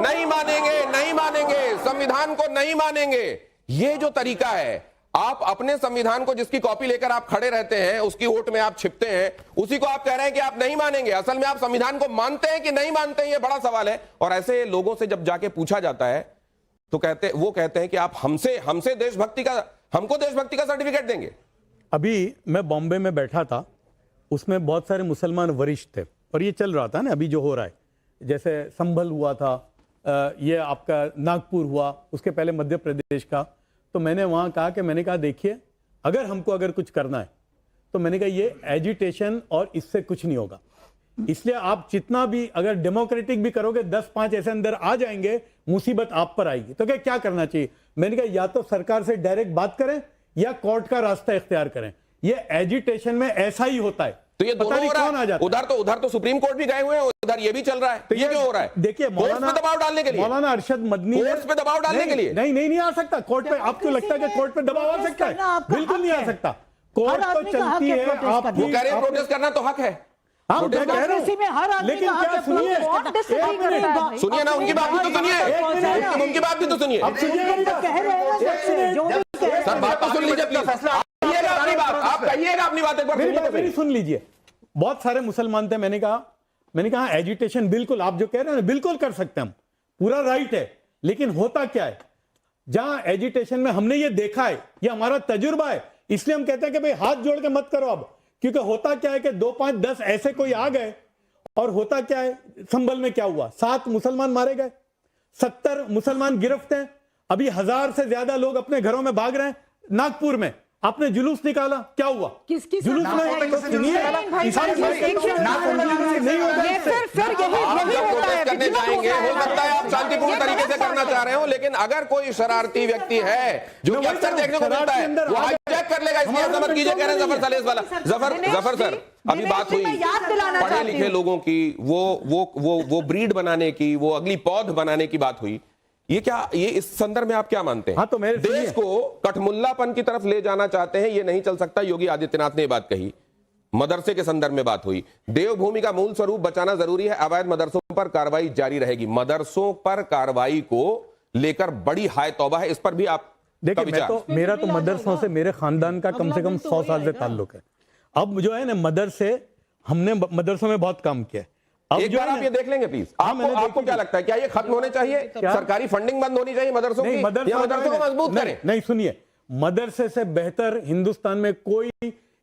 नहीं मानेंगे, नहीं मानेंगे, संविधान को नहीं मानेंगे। ये जो तरीका है, आप अपने संविधान को जिसकी कॉपी लेकर आप खड़े रहते हैं, उसकी वोट में आप छिपते हैं, उसी को आप कह रहे हैं कि आप नहीं मानेंगे। असल में आप संविधान को मानते हैं कि नहीं मानते हैं, ये बड़ा सवाल है। और ऐसे लोगों से जब जाके पूछा जाता है तो वो कहते हैं कि आप हमसे देशभक्ति का, हमको देशभक्ति का सर्टिफिकेट देंगे। अभी मैं बॉम्बे में बैठा था, उसमें बहुत सारे मुसलमान वरिष्ठ थे और ये चल रहा था ना अभी जो हो रहा है, जैसे संभल हुआ था, ये आपका नागपुर हुआ, उसके पहले मध्य प्रदेश का। तो मैंने वहाँ कहा देखिए, अगर कुछ करना है तो मैंने कहा ये एजिटेशन और इससे कुछ नहीं होगा। इसलिए आप जितना भी अगर डेमोक्रेटिक भी करोगे, 10-5 ऐसे अंदर आ जाएंगे, मुसीबत आप पर आएगी। तो क्या करना चाहिए? मैंने कहा या तो सरकार से डायरेक्ट बात करें या कोर्ट का रास्ता इख्तियार करें। ये एजिटेशन में ऐसा ही होता है। तो ये दोनों हो रहा कौन आ है। जाता उधर तो सुप्रीम कोर्ट भी गए हुए हैं, उधर ये भी चल रहा है। तो ये क्यों हो रहा है? देखिए, कोर्ट पे दबाव डालने के लिए, मौलाना अरशद मदनी कोर्ट पे दबाव डालने के लिए नहीं आ सकता कोर्ट पे। आपको लगता है कि कोर्ट पे दबाव आ सकता है? बिल्कुल नहीं आ सकता। कोर्ट तो चलती है। आप वो कह रहे हैं प्रोटेस्ट करना तो हक है। हम कह रहे हैं, लेकिन क्या सुनिए सुनिए ना, उनकी बात भी तो सुनिए, उनकी बात भी तो सुनिए। सर बात तो सुन लीजिए प्लीज, आप कहिएगा अपनी बात एक बार मेरी सुन लीजिए। बहुत सारे मुसलमान थे, मैंने कहा मैंने कहा एजिटेशन बिल्कुल आप जो कह रहे हैं ना बिल्कुल कर सकते हैं हम, पूरा राइट है, लेकिन होता क्या है जहां एजिटेशन में हमने ये देखा है, ये हमारा तजुर्बा है, इसलिए हम कहते हैं कि भाई हाथ जोड़ के मत करो अब, क्योंकि होता क्या है कि 2, 5, 10 ऐसे कोई आ गए और होता क्या है, संभल में क्या हुआ, 7 मुसलमान मारे गए, 70 मुसलमान गिरफ्त हैं, अभी 1000 से ज्यादा लोग अपने घरों में भाग रहे हैं। नागपुर में आपने जुलूस निकाला, क्या हुआ? किसकी जुलूस सरकार में है? तो सुनिए, नहीं होगा करने जाएंगे, हो सकता है आप शांतिपूर्ण तरीके से करना चाह रहे हो, लेकिन अगर कोई शरारती व्यक्ति है जो कि अक्सर देखने को मिलता है, वो हाईजैक कर लेगा, इसलिए ऐसा मत कीजिए, कह रहे हैं जफर सलेश वाला। जफर सर, अभी बात हुई पढ़े लिखे लोगों की, वो ब्रीड बनाने की, वो अगली पौध बनाने की बात हुई, ये क्या, ये इस संदर्भ में आप क्या मानते हैं? हाँ, तो मेरे देश को कठमुल्लापन की तरफ ले जाना चाहते हैं, ये नहीं चल सकता। योगी आदित्यनाथ ने ये बात कही, मदरसे के संदर्भ में बात हुई, देवभूमि का मूल स्वरूप बचाना जरूरी है, अवैध मदरसों पर कार्रवाई जारी रहेगी। मदरसों पर कार्रवाई को लेकर बड़ी हाय तौबा है, इस पर भी आप देखिए, मेरा तो मदरसों से मेरे खानदान का कम से कम 100 साल से ताल्लुक है। अब जो है ना मदरसे, हमने मदरसों में बहुत काम किया है। एक बार आप ये देख लेंगे प्लीज, आपको क्या लगता है, क्या ये खत्म होने चाहिए? सरकारी फंडिंग बंद होनी चाहिए मदरसों की, या मदरसों को मजबूत करें? नहीं, सुनिए, मदरसे से बेहतर हिंदुस्तान में कोई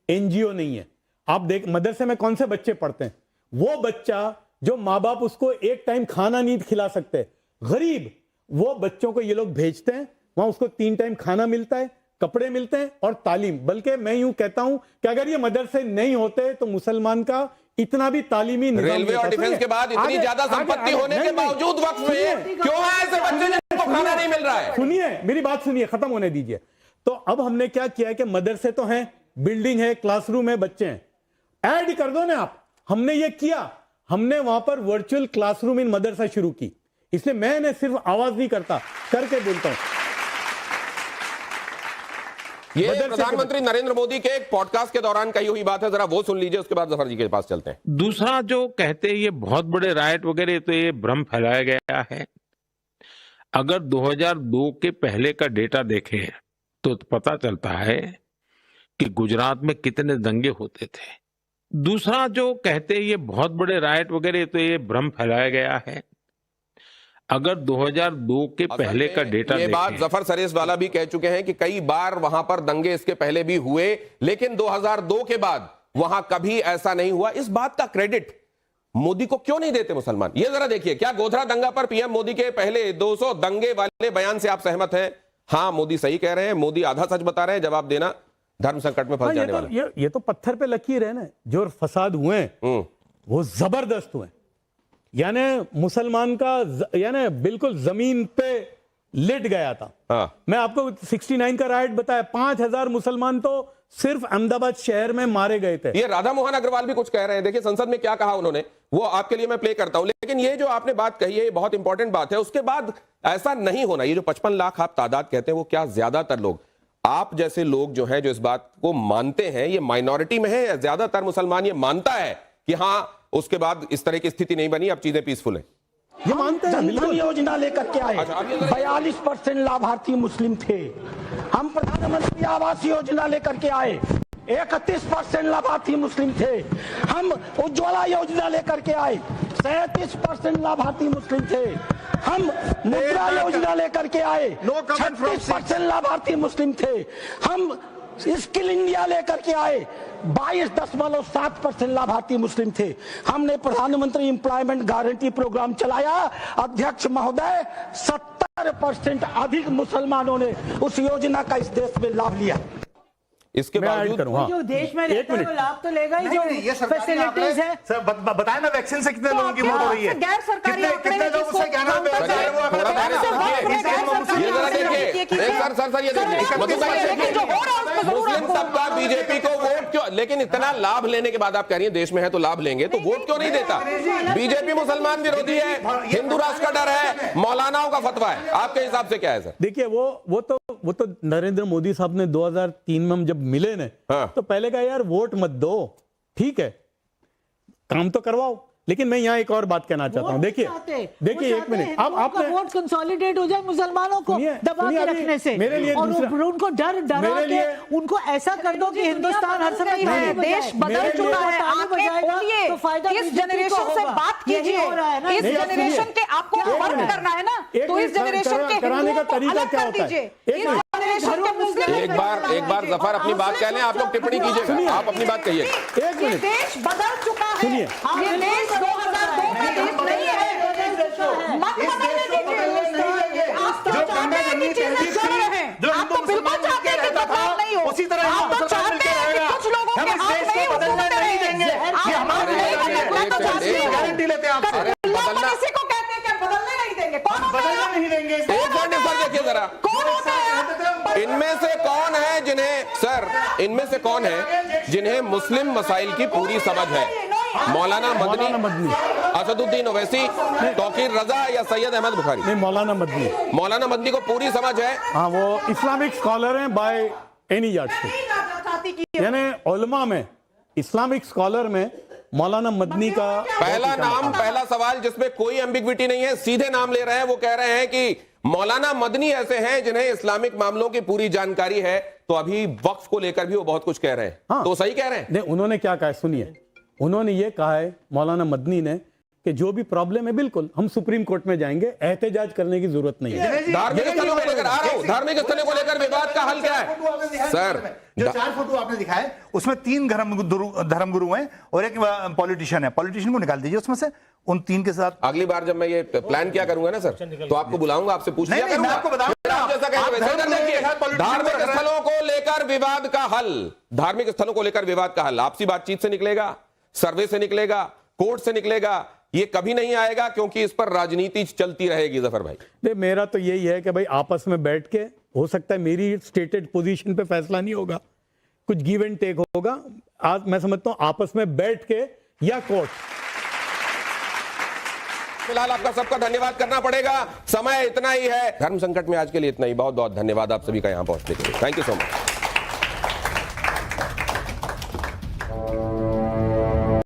एनजीओ नहीं है। आप देख मदरसे में कौन से बच्चे पढ़ते हैं, वो बच्चा जो माँ बाप उसको एक टाइम खाना नहीं खिला सकते, गरीब, वो बच्चों को ये लोग भेजते हैं, वहां उसको 3 टाइम खाना मिलता है, कपड़े मिलते हैं और तालीम। बल्कि मैं यूं कहता हूं कि अगर ये मदरसे नहीं होते तो मुसलमान का इतना भी तालीमी रेलवे और डिफेंस के बाद इतनी ज्यादा संपत्ति होने के बावजूद वक्फ में क्यों है ऐसे बच्चे जिनको खाना नहीं मिल रहा है? सुनिए, मेरी बात सुनिए, खत्म होने दीजिए। तो अब हमने क्या किया कि मदरसे तो हैं, बिल्डिंग है, क्लासरूम है, बच्चे हैं, ऐड कर दो ना आप। हमने ये किया, हमने वहां पर वर्चुअल क्लासरूम इन मदरसा शुरू की, इसलिए मैं सिर्फ आवाज नहीं करता, करके बोलता हूं। ये प्रधानमंत्री नरेंद्र मोदी के एक पॉडकास्ट के दौरान कही हुई बात है, जरा वो सुन लीजिए, उसके बाद जफर जी के पास चलते हैं। दूसरा जो कहते हैं ये बहुत बड़े राइट वगैरह, तो ये भ्रम फैलाया गया है। अगर 2002 के पहले का डेटा देखें तो पता चलता है कि गुजरात में कितने दंगे होते थे। दूसरा जो कहते हैं ये बहुत बड़े राइट वगैरह, तो ये भ्रम फैलाया गया है। अगर 2002 के पहले का डेटा ये बात जफर सरेश वाला भी कह चुके हैं कि कई बार वहां पर दंगे इसके पहले भी हुए, लेकिन 2002 के बाद वहां कभी ऐसा नहीं हुआ। इस बात का क्रेडिट मोदी को क्यों नहीं देते मुसलमान? ये जरा देखिए, क्या गोधरा दंगा पर पीएम मोदी के पहले 200 दंगे वाले बयान से आप सहमत हैं? हाँ, मोदी सही कह रहे हैं, मोदी आधा सच बता रहे हैं, जवाब देना धर्म संकट में फंस जाने वाला। ये तो पत्थर पे लकीर है ना, जो फसाद हुए वो जबरदस्त हुए, यानी मुसलमान का यानी बिल्कुल जमीन पे लेट गया था। हाँ। मैं आपको 69 का राइट बताया, 5000 मुसलमान तो सिर्फ अहमदाबाद शहर में मारे गए थे। ये राधा मोहन अग्रवाल भी कुछ कह रहे हैं, देखिए संसद में क्या कहा उन्होंने, वो आपके लिए मैं प्ले करता हूं। लेकिन ये जो आपने बात कही है, ये बहुत इंपॉर्टेंट बात है। उसके बाद ऐसा नहीं होना, ये जो 55 लाख आप तादाद कहते हैं, वो क्या ज्यादातर लोग, आप जैसे लोग जो है जो इस बात को मानते हैं, ये माइनॉरिटी में है या ज्यादातर मुसलमान ये मानता है कि हाँ उसके बाद इस तरह की स्थिति नहीं बनी, अब चीजें पीसफुल है? ये मानते हैं। जनधन योजना लेकर के आए, 42% लाभार्थी मुस्लिम थे। हम प्रधानमंत्री आवास योजना लेकर के आए, 31% लाभार्थी मुस्लिम थे। हम उज्ज्वला योजना लेकर के आए, 37% लाभार्थी मुस्लिम थे। हम मुद्रा योजना लेकर के आए, 36% लाभार्थी मुस्लिम थे। हम स्किल इंडिया लेकर के आए, 22.7% लाभार्थी मुस्लिम थे। हमने प्रधानमंत्री एम्प्लॉयमेंट गारंटी प्रोग्राम चलाया, अध्यक्ष महोदय 70% अधिक मुसलमानों ने उस योजना का इस देश में लाभ लिया। इसके बावजूद जो देश में रहता है वो लाभ तो लेगा ही, जो फैसिलिटीज है। सर बताए ना, वैक्सीन से कितने लोगों की मौत हो रही है, गैर सरकारी कितने लोग उससे क्या नाम मुस्लिम तबका बीजेपी को वोट क्यों, लेकिन इतना लाभ लेने के बाद आप कह रही हैं देश में है तो लाभ लेंगे, तो वोट क्यों नहीं देता? बीजेपी मुसलमान विरोधी है, हिंदू राष्ट्र का डर है, मौलानाओं का फतवा है, आपके हिसाब से क्या है सर? देखिए वो तो नरेंद्र मोदी साहब ने 2003 में हम जब मिले ने, हाँ। तो पहले कहा यार वोट मत दो, ठीक है काम तो करवाओ, लेकिन मैं यहाँ एक और बात कहना चाहता हूँ। देखिए एक मिनट, आप आपने वोट कंसोलिडेट हो जाए मुसलमानों को दबा के रखने से, मेरे लिए और उनको डरा के उनको ऐसा कर दो कि हिंदुस्तान हर समय देश बदल चुका है। आंखें खोलिए, तो फायदा इस जनरेशन से बात कीजिए। इस जनरेशन के आपको वर्क करना है ना, तो इस जनरेशन के हिंदुओं को अलग कर दीजिए। इस जनरेशन के मुस्लिम एक बार जफर अपनी बात कह लें, आप लोग टिप्पणी कीजिए, आप अपनी बात कहिए। ये देश बदल चुका है, ये देश 2002 का देश नहीं है। मत बदलने दीजिए। आप तो चाहते हैं कि चीजें चल रहे हैं, आप तो बिल्कुल चाहते हैं कि बदलाव नहीं हो, उसी तरह आप तो चाहते हैं कि कुछ लोगों के हाथ नहीं उठते रहेंगे। गारंटी लेते हैं आपसे। किसी को कहते हैं कि बदलने नहीं देंगे, कौन बदलने नहीं देंगे। एक मिनट सर, देखिए जरा, कौन होते हैं? इनमें से कौन है जिन्हें, सर इनमें से कौन है जिन्हें मुस्लिम मसाइल की पूरी समझ है? मौलाना मदनी, असदुद्दीन ओवैसी, तौकीर रजा या सैयद अहमद बुखारी? नहीं, मौलाना मदनी को पूरी समझ है। हाँ, वो इस्लामिक स्कॉलर हैं बाय एनी यार्डस्टिक, यानी उलमा में, इस्लामिक स्कॉलर में मौलाना मदनी का पहला नाम, पहला सवाल जिसमें कोई एम्बिग्विटी नहीं है, सीधे नाम ले रहे हैं। वो कह रहे हैं कि मौलाना मदनी ऐसे हैं जिन्हें इस्लामिक मामलों की पूरी जानकारी है, तो अभी वक्फ को लेकर भी वो बहुत कुछ कह रहे हैं। हाँ, तो सही कह रहे हैं। नहीं, उन्होंने क्या कहा है सुनिए, उन्होंने ये कहा है मौलाना मदनी ने कि जो भी प्रॉब्लम है बिल्कुल हम सुप्रीम कोर्ट में जाएंगे, एहतजाज करने की जरूरत नहीं है। धार्मिक स्थलों को लेकर आ रहा हूं, धार्मिक स्थलों को लेकर विवाद का हल क्या है? सर, जो 4 फोटो आपने दिखाए उसमें 3 धर्मगुरु हैं और एक पॉलिटिशियन है। पॉलिटिशियन को निकाल दीजिए उसमें से, उन 3 के साथ। अगली बार जब मैं ये प्लान क्या करूंगा ना सर, तो आपको बुलाऊंगा, आपसे पूछ लिया करूंगा। धार्मिक स्थलों को लेकर विवाद का हल, धार्मिक स्थलों को लेकर विवाद का हल आपसी बातचीत से निकलेगा, सर्वे से निकलेगा, कोर्ट से निकलेगा, ये कभी नहीं आएगा, क्योंकि इस पर राजनीति चलती रहेगी। जफर भाई, नहीं, मेरा तो यही है कि भाई आपस में बैठ के, हो सकता है मेरी स्टेटेड पोजीशन पे फैसला नहीं होगा, कुछ गिव एंड टेक होगा। आज मैं समझता हूं आपस में बैठ के या कोर्ट। फिलहाल आपका सबका धन्यवाद करना पड़ेगा, समय इतना ही है। धर्म संकट में आज के लिए इतना ही। बहुत बहुत धन्यवाद आप सभी का यहां पहुंचने के लिए। Thank you so much.